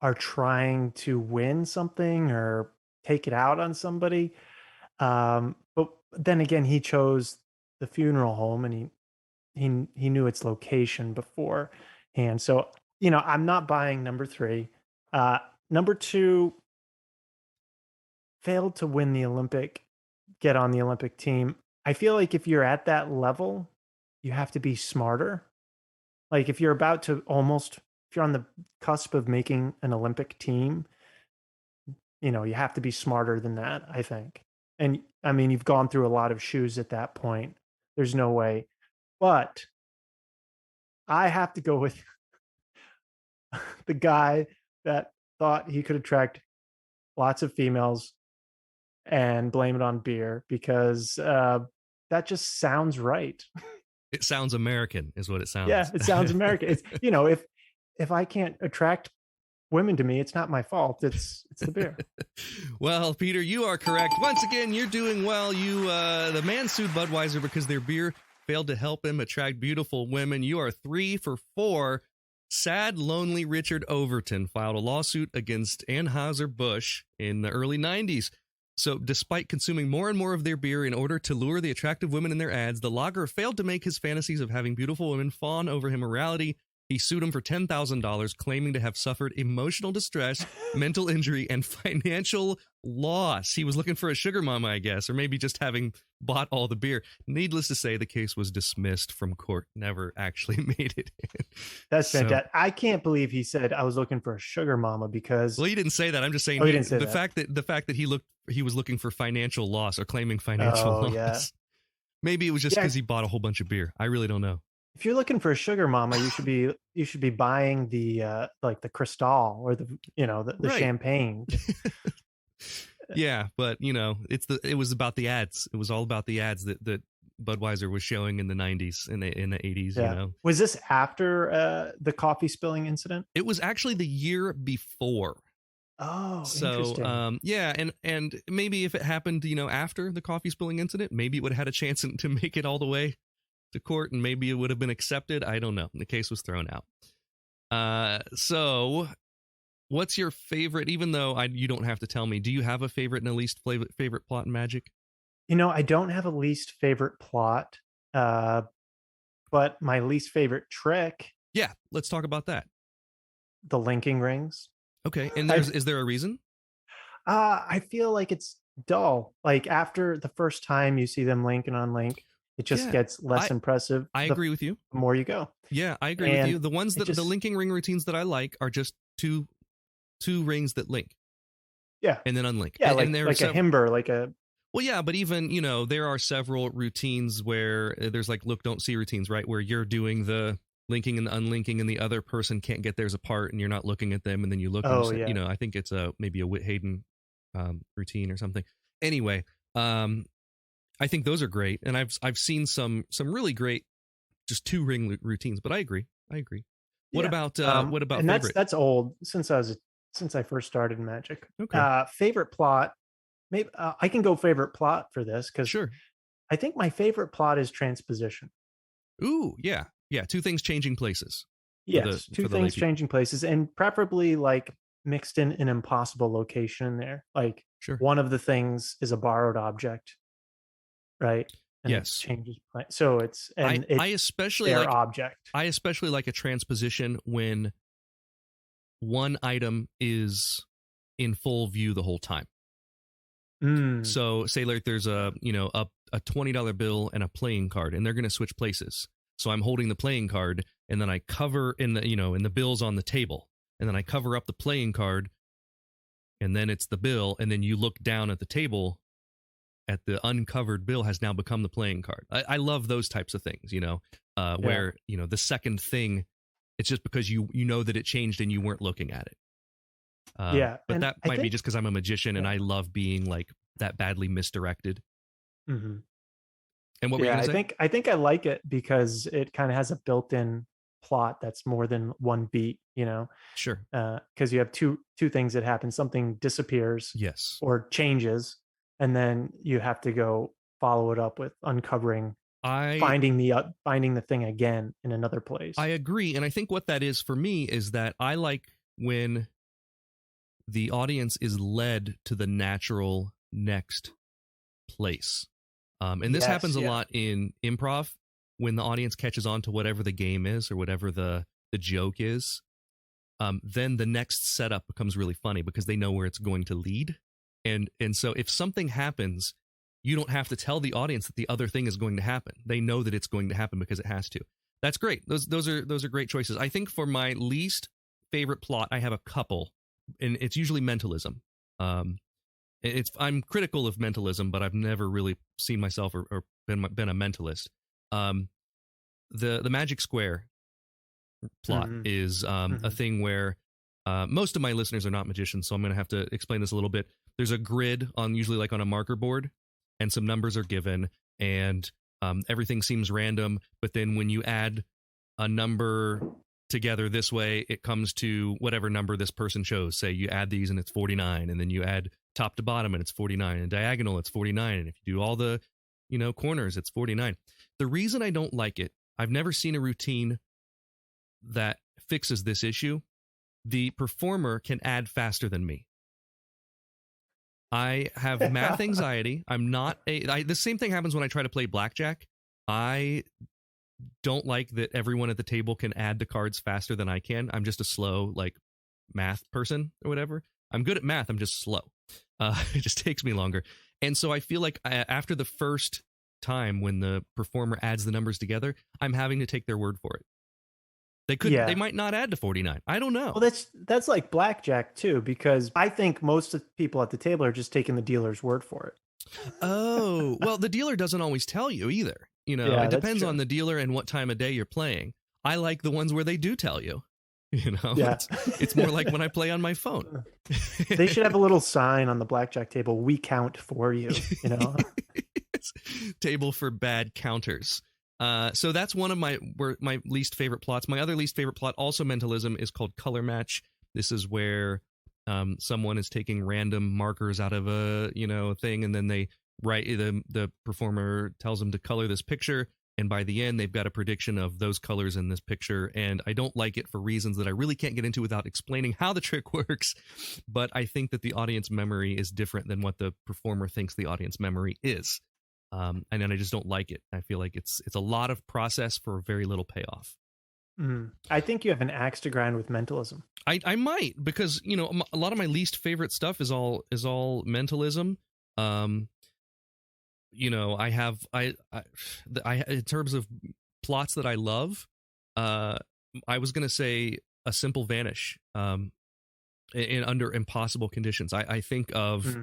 are trying to win something or take it out on somebody. But then again, he chose the funeral home, and he knew its location beforehand. So, I'm not buying number 3. Number 2, failed to win the get on the Olympic team. I feel like if you're at that level, you have to be smarter. Like if you're if you're on the cusp of making an Olympic team, you have to be smarter than that, I think. And I mean, you've gone through a lot of shoes at that point. There's no way. But I have to go with the guy that thought he could attract lots of females and blame it on beer, because that just sounds right. It sounds American is what it sounds. Yeah, it sounds American. It's, if I can't attract women to me, it's not my fault. It's the beer. Well, Peter, you are correct. Once again, you're doing well. The man sued Budweiser because their beer failed to help him attract beautiful women. You are 3 for 4. Sad, lonely Richard Overton filed a lawsuit against Anheuser-Busch in the early 90s. So despite consuming more and more of their beer in order to lure the attractive women in their ads, the lager failed to make his fantasies of having beautiful women fawn over him a reality. He sued him for $10,000, claiming to have suffered emotional distress, mental injury, and financial loss. He was looking for a sugar mama, I guess, or maybe just having bought all the beer. Needless to say, the case was dismissed from court. Never actually made it in. That's fantastic. I can't believe he said I was looking for a sugar mama because. Well, he didn't say that. I'm just saying he didn't say the fact that he was looking for financial loss or claiming financial loss. Yeah. Maybe it was just because he bought a whole bunch of beer. I really don't know. If you're looking for a sugar mama, you should be buying the like the Cristal or the right. champagne. Yeah, but it was about the ads. It was all about the ads that Budweiser was showing in the 90s and in the 80s. Yeah. Was this after the coffee spilling incident? It was actually the year before. Oh, so interesting. yeah, and maybe if it happened, after the coffee spilling incident, maybe it would have had a chance to make it all the way to court, and maybe it would have been accepted. I don't know. The case was thrown out. So what's your favorite, even though you don't have to tell me, do you have a favorite and a least favorite plot in Magic? I don't have a least favorite plot, but my least favorite trick. Yeah, let's talk about that. The linking rings. Okay, and is there a reason? I feel like it's dull. Like after the first time you see them link and unlink, it just gets less impressive. I agree with you. The more you go. Yeah, I agree with you. The ones that the linking ring routines that I like are just two rings that link. Yeah. And then unlink. Yeah, and like a Himber, like a. Well, yeah, but even, there are several routines where there's like look, don't see routines, right? Where you're doing the linking and unlinking, and the other person can't get theirs apart, and you're not looking at them, and then you look. Oh, and yeah. You know, I think it's maybe a Whit Hayden routine or something. Anyway, I think those are great, and I've seen some really great just 2 ring routines. But I agree. What about and favorite? that's old since I first started Magic. Okay. Favorite plot. Maybe I can go favorite plot for this because Sure. I think my favorite plot is transposition. Ooh, yeah. 2 things changing places. Yes, for 2 the things lay people. changing places, and preferably like mixed in an impossible location in there. Like Sure. one of the things is a borrowed object, right? And Yes. it changes. So it's I especially their like object. I especially like a transposition when one item is in full view the whole time. So say like there's a $20 bill and a playing card, and they're going to switch places. So I'm holding the playing card, and then I cover in the bill's on the table, and then I cover up the playing card, and then it's the bill, and then you look down at the table, at the uncovered bill has now become the playing card. I love those types of things, where the second thing, it's just because you know that it changed and you weren't looking at it. But that might be just because I'm a magician and I love being like that badly misdirected. Mm-hmm. And what were you going to say? I think I like it because it kind of has a built-in plot that's more than one beat, Sure. Because you have two things that happen. Something disappears, yes, or changes, and then you have to go follow it up with uncovering, finding the thing again in another place. I agree, and I think what that is for me is that I like when the audience is led to the natural next place. And this happens a lot in improv when the audience catches on to whatever the game is or whatever the joke is. Then the next setup becomes really funny because they know where it's going to lead. And so if something happens, you don't have to tell the audience that the other thing is going to happen. They know that it's going to happen because it has to. That's great. Those are great choices. I think for my least favorite plot, I have a couple, and it's usually mentalism. I'm critical of mentalism, but I've never really seen myself or been a mentalist. The Magic Square plot is a thing where most of my listeners are not magicians, so I'm going to have to explain this a little bit. There's a grid usually like on a marker board, and some numbers are given, and everything seems random. But then when you add a number together this way, it comes to whatever number this person chose. Say you add these and it's 49, and then you add top to bottom and it's 49, and diagonal it's 49, and if you do all the corners it's 49. The reason I don't like it, I've never seen a routine that fixes this issue. The performer can add faster than me. I have math anxiety. I'm not the same thing happens when I try to play blackjack. I don't like that everyone at the table can add the cards faster than I can. I'm just a slow math person or whatever. I'm good at math. I'm just slow. It just takes me longer. And so I feel like after the first time when the performer adds the numbers together, I'm having to take their word for it. They might not add to 49. I don't know. Well, that's like blackjack too, because I think most of the people at the table are just taking the dealer's word for it. Oh, well, the dealer doesn't always tell you either. It depends on the dealer and what time of day you're playing. I like the ones where they do tell you. It's more like when I play on my phone. They should have a little sign on the blackjack table. We count for you. Table for bad counters. So that's one of my least favorite plots. My other least favorite plot, also mentalism, is called color match. This is where someone is taking random markers out of a thing, and then they write the performer tells them to color this picture, and by the end they've got a prediction of those colors in this picture. And I don't like it for reasons that I really can't get into without explaining how the trick works. But I think that the audience memory is different than what the performer thinks the audience memory is. And then I just don't like it. I feel like it's a lot of process for very little payoff. I think you have an axe to grind with mentalism. I might, because a lot of my least favorite stuff is all mentalism. I have in terms of plots that I love, I was gonna say a simple Vanish in under impossible conditions. I think of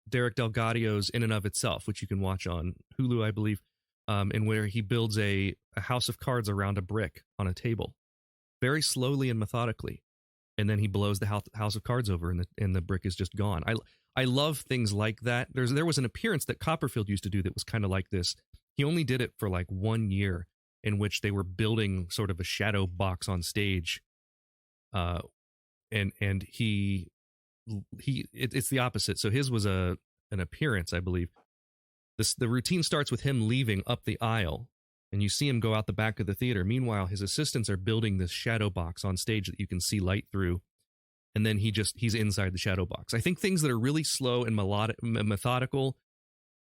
Derek Delgadio's In and of Itself, which you can watch on Hulu, I believe. in where he builds a house of cards around a brick on a table, very slowly and methodically, and then he blows the house of cards over, and the brick is just gone. I love things like that. There was an appearance that Copperfield used to do that was kind of like this. He only did it for like 1 year, in which they were building sort of a shadow box on stage, and it's the opposite. So his was an appearance, I believe. The routine starts with him leaving up the aisle, and you see him go out the back of the theater. Meanwhile, his assistants are building this shadow box on stage that you can see light through, and then he's inside the shadow box. I think things that are really slow and methodical,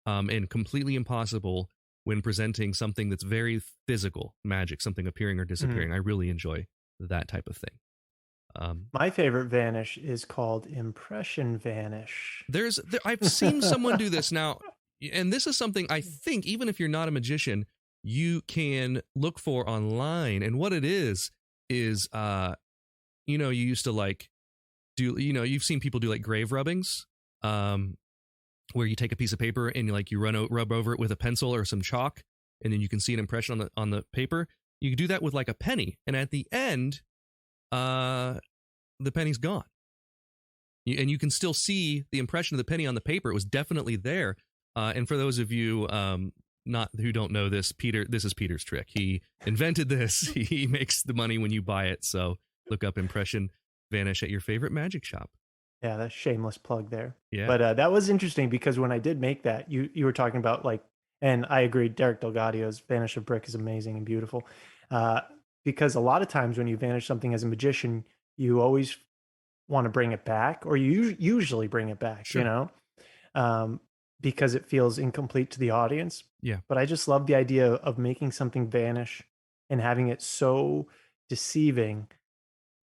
and completely impossible when presenting something that's very physical, magic, something appearing or disappearing. I really enjoy that type of thing. My favorite Vanish is called Impression Vanish. I've seen someone do this now, and this is something I think, even if you're not a magician, you can look for online. And what it is, you used to like do, you've seen people do like grave rubbings, where you take a piece of paper and you rub over it with a pencil or some chalk, and then you can see an impression on the paper. You can do that with like a penny, and at the end, the penny's gone. And you can still see the impression of the penny on the paper. It was definitely there. And for those of you who don't know this, this is Peter's trick. He invented this. He makes the money when you buy it. So look up Impression Vanish at your favorite magic shop. Yeah, that's shameless plug there. Yeah. But that was interesting because when I did make that, you were talking about and I agree, Derek Delgadio's Vanish of Brick is amazing and beautiful. Because a lot of times when you vanish something as a magician, you always want to bring it back, or you usually bring it back, sure. Because it feels incomplete to the audience. Yeah. But I just love the idea of making something vanish and having it so deceiving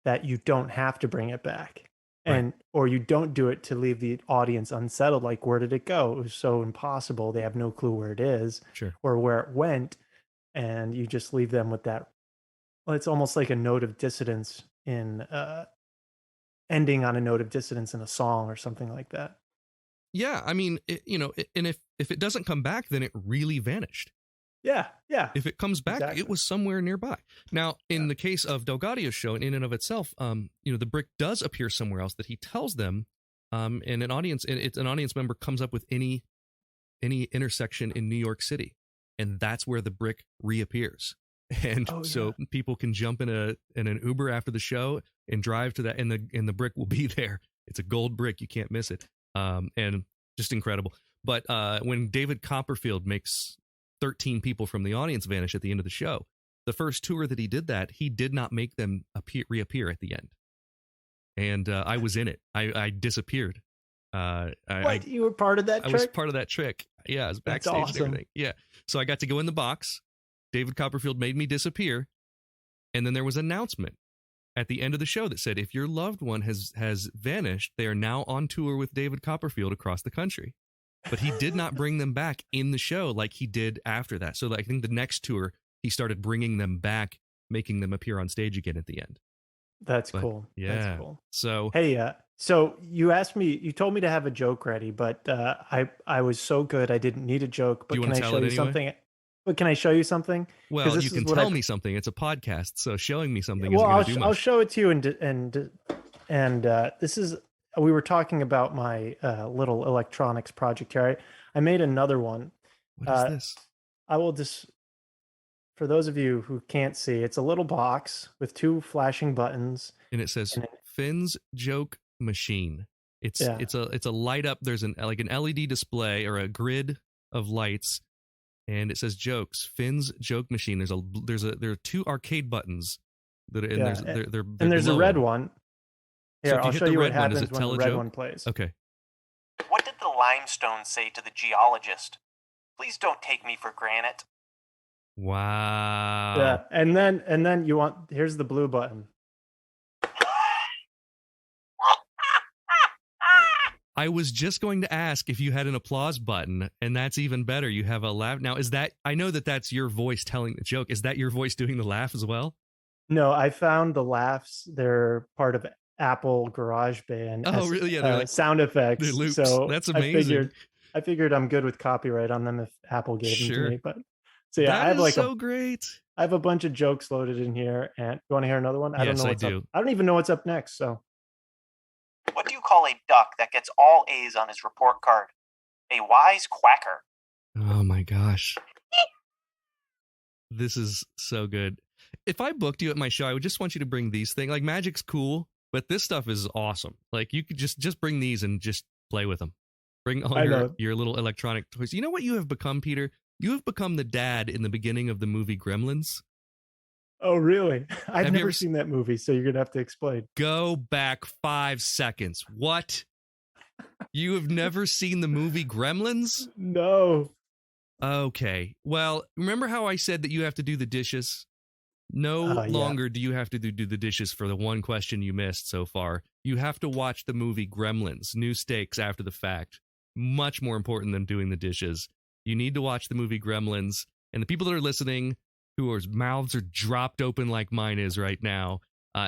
that you don't have to bring it back. Right. Or you don't do it to leave the audience unsettled. Like, where did it go? It was so impossible. They have no clue where it is, Sure. or where it went. And you just leave them with that. Well, it's almost like a note of dissonance in ending on a note of dissonance in a song or something like that. Yeah. I mean, and if it doesn't come back, then it really vanished. Yeah. Yeah. If it comes back, exactly. It was somewhere nearby. Now, in the case of Delgadio's show, in and of itself, the brick does appear somewhere else that he tells them, and an audience member comes up with any intersection in New York City, and that's where the brick reappears. And so people can jump in an Uber after the show and drive to that, and the brick will be there. It's a gold brick. You can't miss it. And just incredible. But when David Copperfield makes 13 people from the audience vanish at the end of the show, the first tour that he did that, he did not make them reappear at the end. And I was in it. I disappeared. You were part of that trick? I was part of that trick. Yeah, I was backstage. That's awesome. And everything. Yeah. So I got to go in the box. David Copperfield made me disappear. And then there was an announcement at the end of the show that said, if your loved one has vanished, they are now on tour with David Copperfield across the country. But he did not bring them back in the show like he did after that. So I think the next tour, he started bringing them back, making them appear on stage again at the end. That's cool. Yeah. That's cool. So, hey, so you told me to have a joke ready, but I was so good I didn't need a joke. But can I show you something? But can I show you something? Well, you can tell me something. It's a podcast, so showing me something isn't going to do much. I'll show it to you, and this is. We were talking about my little electronics project here. I made another one. What is this? I will just, for those of you who can't see, it's a little box with two flashing buttons, and it says Finn's Joke Machine. It's a light up. There's an LED display or a grid of lights, and it says jokes. Finn's Joke Machine. There are two arcade buttons that are, and there's a red one. Here, so I'll show you what happens when the red one plays. Okay. What did the limestone say to the geologist? Please don't take me for granite. Wow. Yeah, and then here's the blue button. I was just going to ask if you had an applause button, and that's even better. You have a laugh. Now, I know that's your voice telling the joke. Is that your voice doing the laugh as well? No, I found the laughs. They're part of Apple GarageBand. Oh, really? Yeah, they're sound effects. They're loops. So that's amazing. I figured I'm good with copyright on them if Apple gave them to me. But So yeah, That I have is like so great. I have a bunch of jokes loaded in here. And you want to hear another one? I don't Yes, know I what's do. up. I don't even know what's up next. So What do you call a duck that gets all A's on his report card? A wise quacker. Oh my gosh. This is so good. If I booked you at my show, I would just want you to bring these things. Like, magic's cool, but this stuff is awesome. Like, you could just bring these and just play with them. Bring all your little electronic toys. You know what you have become, Peter? You have become the dad in the beginning of the movie Gremlins. Oh, really? I've Have you never ever seen that movie, so you're going to have to explain. Go back 5 seconds. What? You have never seen the movie Gremlins? No. Okay. Well, remember how I said that you have to do the dishes? No longer do you have to do the dishes for the one question you missed so far. You have to watch the movie Gremlins, new stakes after the fact. Much more important than doing the dishes. You need to watch the movie Gremlins. And the people that are listening, whose mouths are dropped open like mine is right now,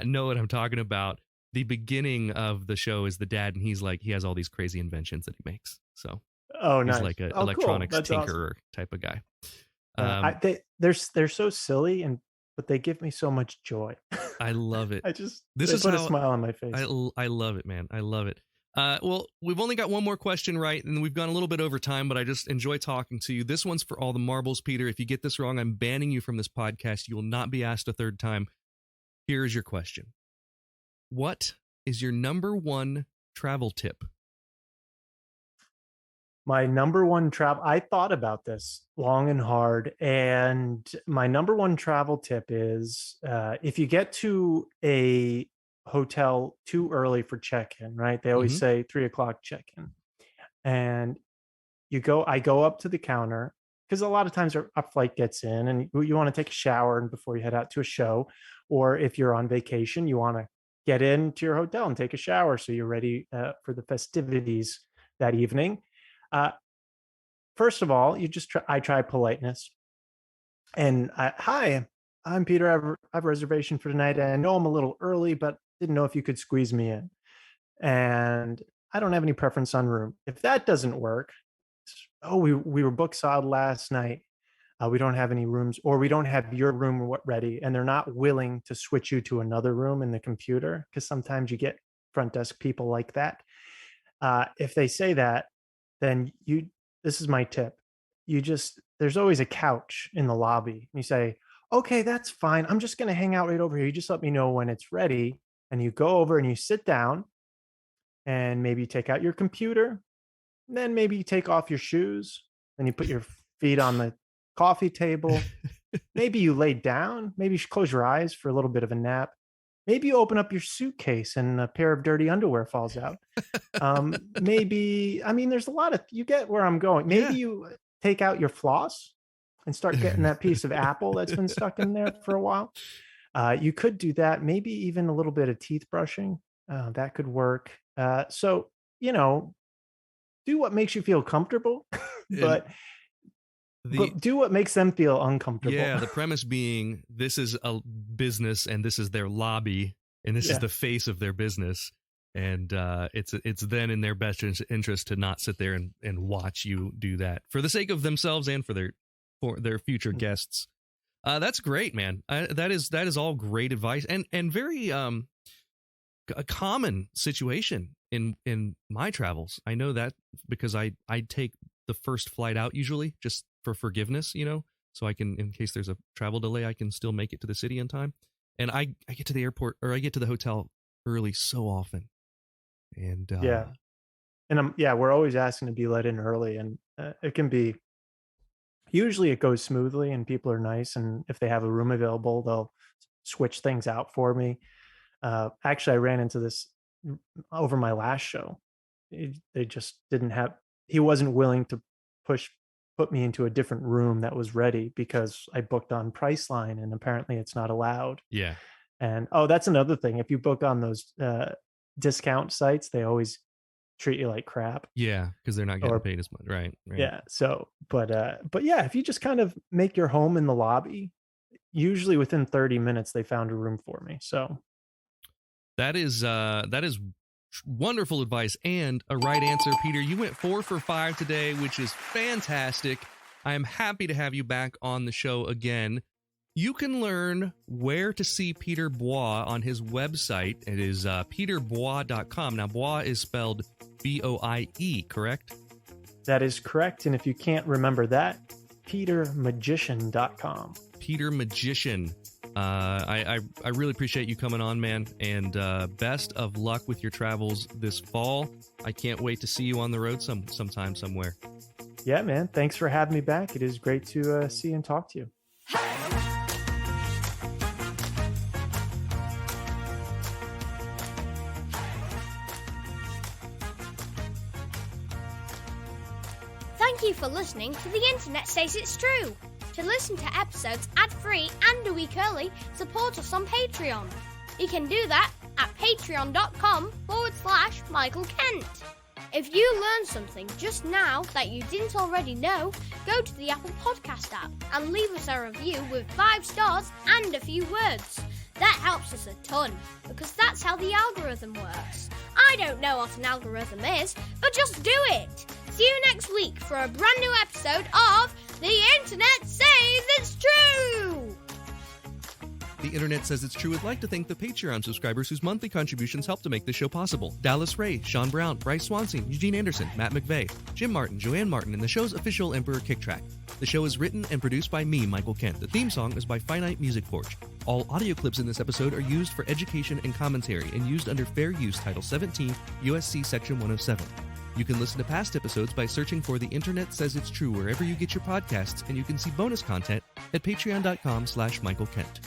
know what I'm talking about. The beginning of the show is the dad, and he has all these crazy inventions that he makes. So nice. He's like an cool. electronics That's tinkerer type of guy. They're so silly, but they give me so much joy. I love it. They put a smile on my face. I love it, man. I love it. Well, we've only got one more question right, and we've gone a little bit over time, but I just enjoy talking to you. This one's for all the marbles, Peter. If you get this wrong, I'm banning you from this podcast. You will not be asked a third time. Here is your question. What is your number one travel tip? My number one travel, I thought about this long and hard, and my number one travel tip is if you get to a hotel too early for check-in, right? They always say 3:00 check-in, and I go up to the counter, because a lot of times a flight gets in and you want to take a shower and before you head out to a show, or if you're on vacation, you want to get into your hotel and take a shower so you're ready for the festivities that evening. First of all, I try politeness, and hi, I'm Peter. I have a reservation for tonight. And I know I'm a little early, but didn't know if you could squeeze me in. And I don't have any preference on room. If that doesn't work, we were booked solid last night. We don't have any rooms, or we don't have your room ready, and they're not willing to switch you to another room in the computer, because sometimes you get front desk people like that. If they say that, then this is my tip. There's always a couch in the lobby. You say, okay, that's fine. I'm just going to hang out right over here. You just let me know when it's ready. And you go over and you sit down, and maybe you take out your computer. Then maybe you take off your shoes, and you put your feet on the coffee table. Maybe you lay down. Maybe you should close your eyes for a little bit of a nap. Maybe you open up your suitcase and a pair of dirty underwear falls out. There's a lot of, you get where I'm going. Maybe you take out your floss and start getting that piece of apple that's been stuck in there for a while. You could do that. Maybe even a little bit of teeth brushing. That could work. So, do what makes you feel comfortable, but do what makes them feel uncomfortable. Yeah, the premise being this is a business and this is their lobby and this is the face of their business. And it's then in their best interest to not sit there and watch you do that for the sake of themselves and for their future guests. That's great, man. That is all great advice and very a common situation in my travels. I know that because I take the first flight out usually just for forgiveness, so I can, in case there's a travel delay, I can still make it to the city in time. And I get to the airport, or I get to the hotel early so often. And we're always asking to be let in early, and it can be, usually it goes smoothly and people are nice, and if they have a room available, they'll switch things out for me. Actually, I ran into this over my last show. They just didn't have, he wasn't willing to put me into a different room that was ready because I booked on Priceline, and apparently it's not allowed. Yeah. And that's another thing. If you book on those discount sites, they always treat you like crap. Yeah, because they're not getting paid as much, right? Yeah. So, but yeah, if you just kind of make your home in the lobby, usually within 30 minutes they found a room for me. So that is wonderful advice and a right answer, Peter. You went 4 for 5 today, which is fantastic. I am happy to have you back on the show again. You can learn where to see Peter Boie on his website. It is peterboie.com. Now, Boie is spelled B-O-I-E, correct? That is correct. And if you can't remember that, petermagician.com. Peter Magician. I really appreciate you coming on, man, and best of luck with your travels this fall. I can't wait to see you on the road sometime somewhere. Yeah, man. Thanks for having me back. It is great to see and talk to you. Thank you for listening to The Internet Says It's True. To listen to episodes ad-free and a week early, support us on Patreon. You can do that at patreon.com/Michael Kent. If you learned something just now that you didn't already know, go to the Apple Podcast app and leave us a review with 5 stars and a few words. That helps us a ton, because that's how the algorithm works. I don't know what an algorithm is, but just do it. See you next week for a brand new episode of The Internet Says It's True! The Internet Says It's True would like to thank the Patreon subscribers whose monthly contributions help to make this show possible. Dallas Ray, Sean Brown, Bryce Swanson, Eugene Anderson, Matt McVeigh, Jim Martin, Joanne Martin, and the show's official Emperor Kick Track. The show is written and produced by me, Michael Kent. The theme song is by Finite Music Forge. All audio clips in this episode are used for education and commentary and used under Fair Use Title 17, USC Section 107. You can listen to past episodes by searching for The Internet Says It's True wherever you get your podcasts, and you can see bonus content at patreon.com/Michael Kent.